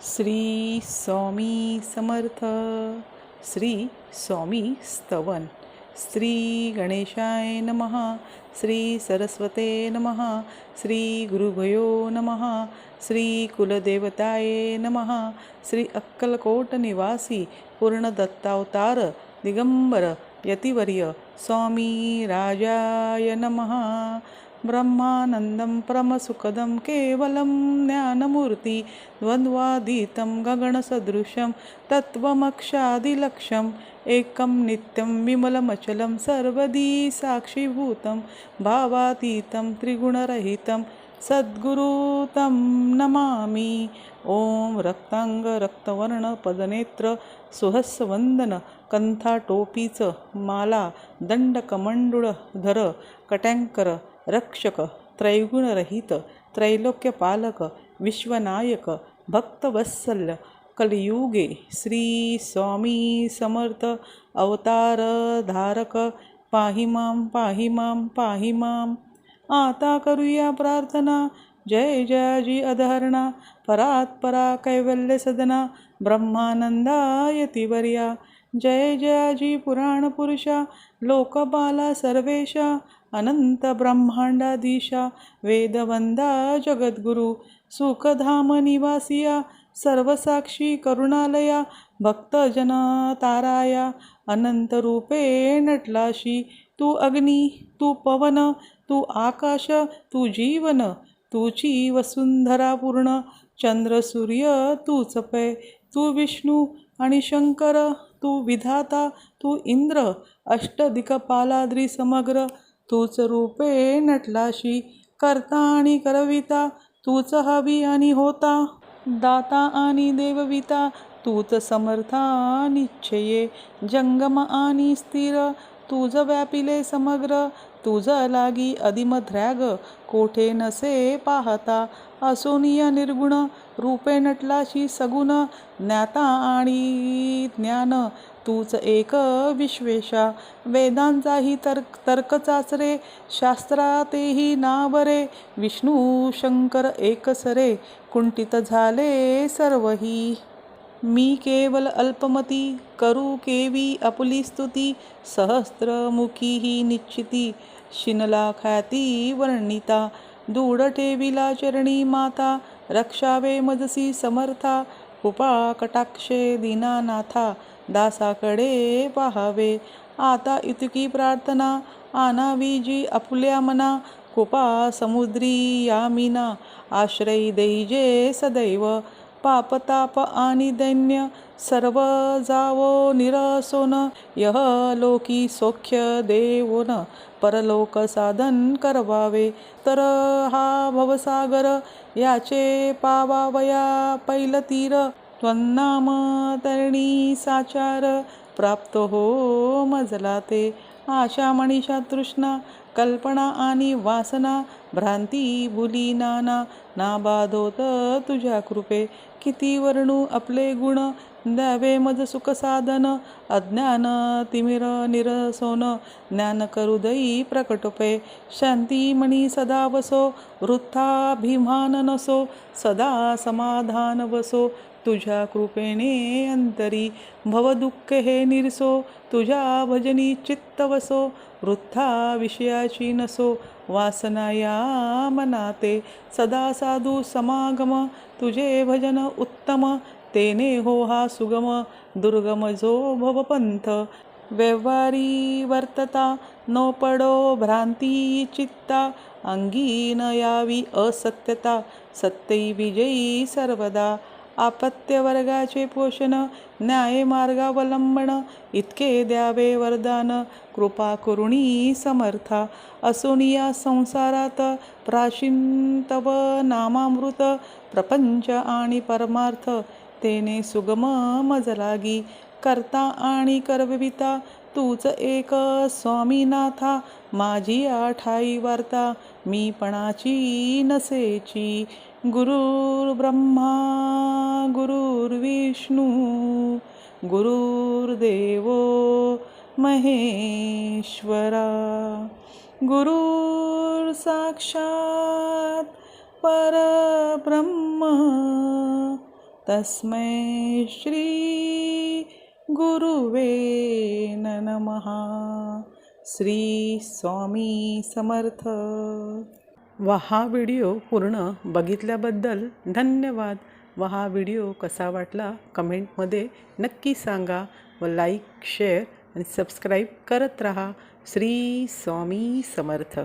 श्री स्वामी समर्थ. श्री स्वामी स्तवन. श्री गणेशाय नमः. श्री सरस्वते नमः. श्री गुरुभयो नमः. श्री कुलदेवताय नमः. श्री अक्कलकोट निवासी पूर्ण दत्तावतार दिगंबर यतिवर्य स्वामी राजाय नमः. ब्रह्मानंदं परमसुखदं केवलं ज्ञानमूर्ति द्वन्द्वातीतं गगनसदृशं तत्त्वमक्षादिलक्ष्यम् एकं नित्यं विमलमचलं सर्वदी साक्षीभूतं भावातीतं त्रिगुणरहितं सद्गुरु तं नमामि. ओम रक्तांग रक्तवर्ण पदनेत्र सुहस्वंदन कंथाटोपीच माला दंडकमंडुळ धर कट्यांकर रक्षक त्रैगुणरहित त्रैलोक्यपालक विश्वनायक भक्तवत्सल कलियुगे श्री स्वामी समर्थ अवतार धारक पाहि मां पाहि मां पाहि मां. आता करूया प्रार्थना. जय जयाजी अधहरणा परात्परा कैवल्य सदना ब्रह्मानंदा यतिवर्या. जय जयाजी पुराण पुरुषा लोकपाला सर्वेशा अनंत ब्रह्मांडाधीशा वेदवंदा जगद्गुरु सुखधाम निवासिया सर्वसाक्षी करुणालया भक्तजना ताराया अनंत रूपे नटलाशी. तू अग्नी तू पवन तू आकाश तू जीवन तूची वसुंधरा पूर्ण चंद्र सूर्य तूच पै. तू विष्णू आणि शंकर तू विधाता तू इंद्र अष्टदिक्पालाद्री समग्र तूच रूपे नटलाशी. करता आणि करविता तूच हवी आणि होता दाता आणि देवविता तूच समर्था निश्चये जंगम आणि स्थिर तुझ व्यापिले समग्र. तुझ लागी अधिमध्रॅग कोठे नसे पाहता असोनिय निर्गुण रूपे नटलाशी सगुण ज्ञाता आणि ज्ञान तूच एक विश्वेशा. वेदांचाही तर्क चाचरे शास्त्रातेही नावरे विष्णू शंकर एकसरे कुंठित झाले सर्वही. मी केवल अल्पमती करू केवी आपुली स्तुती सहस्त्रमुखी ही निश्चिती शिनला ख्याती वर्णिता. दूढ ठेविला चरणी माता रक्षावे मजसी समर्था कृपा कटाक्षे दीनानाथा दासाकडे पाहावे. आता इतकी प्रार्थना आनावी जी आपुल्या मना कृपा समुद्री यामिना आश्रय दैजे सदैव. पापताप आणि दैन्य सर्व जावो निरसोन यह लोकी सौख्य देवोन परलोक साधन करवावे. तर हा भवसागर याचे पावावया पैल तीर त्वन्नाम तरणी साचार प्राप्त हो मजला ते. आशा मनीषा तृष्णा कल्पना आणि वासना भ्रांती भुली नाना ना बाधोत तुझ्या कृपे. किती वर्णू आपले गुण द्यावे मज सुख साधन अज्ञान तिमिर निरसोन ज्ञान करुदयी प्रकटपे. शांती मणी सदा वसो वृथाभिमान नसो सदा समाधान वसो तुझ्या कृपेने अंतरी. भवदुःख हे निरसो तुझ्या भजनी चित्त वसो वृथा विषयाची नसो वासना या मनाते. सदा साधू समागम तुझे भजन उत्तम तेने हो हा सुगम दुर्गम जो भवपंथ. व्यवहारी वर्तता नो पडो भ्रांती चित्ता अंगी न यावी असत्यता सत्यै विजयी सर्वदा. आपत्य वर्गाचे पोषण न्याय मार्गावलंबन इतके द्यावे वरदान कृपा करुणी समर्था. असोनिया संसारात प्राचीन तव नामामृत प्रपंच आणि परमार्थ तेने सुगम मज लागी. करता आणि करविता तूच एक स्वामीनाथा माझी आठाई वार्ता मी पणाची नसेची. गुरुर्ब्रह्मा गुरुर्विष्णू गुरुर्देवो महेश्वरा गुरुर् साक्षात परब्रह्म तस्मै श्री गुरुवे नमः. श्री स्वामी समर्थ. व हा व्हिडिओ पूर्ण बघितल्याबद्दल धन्यवाद. व हा व्हिडिओ कसा वाटला कमेंटमध्ये नक्की सांगा व लाईक शेअर आणि सबस्क्राईब करत राहा. श्री स्वामी समर्थ.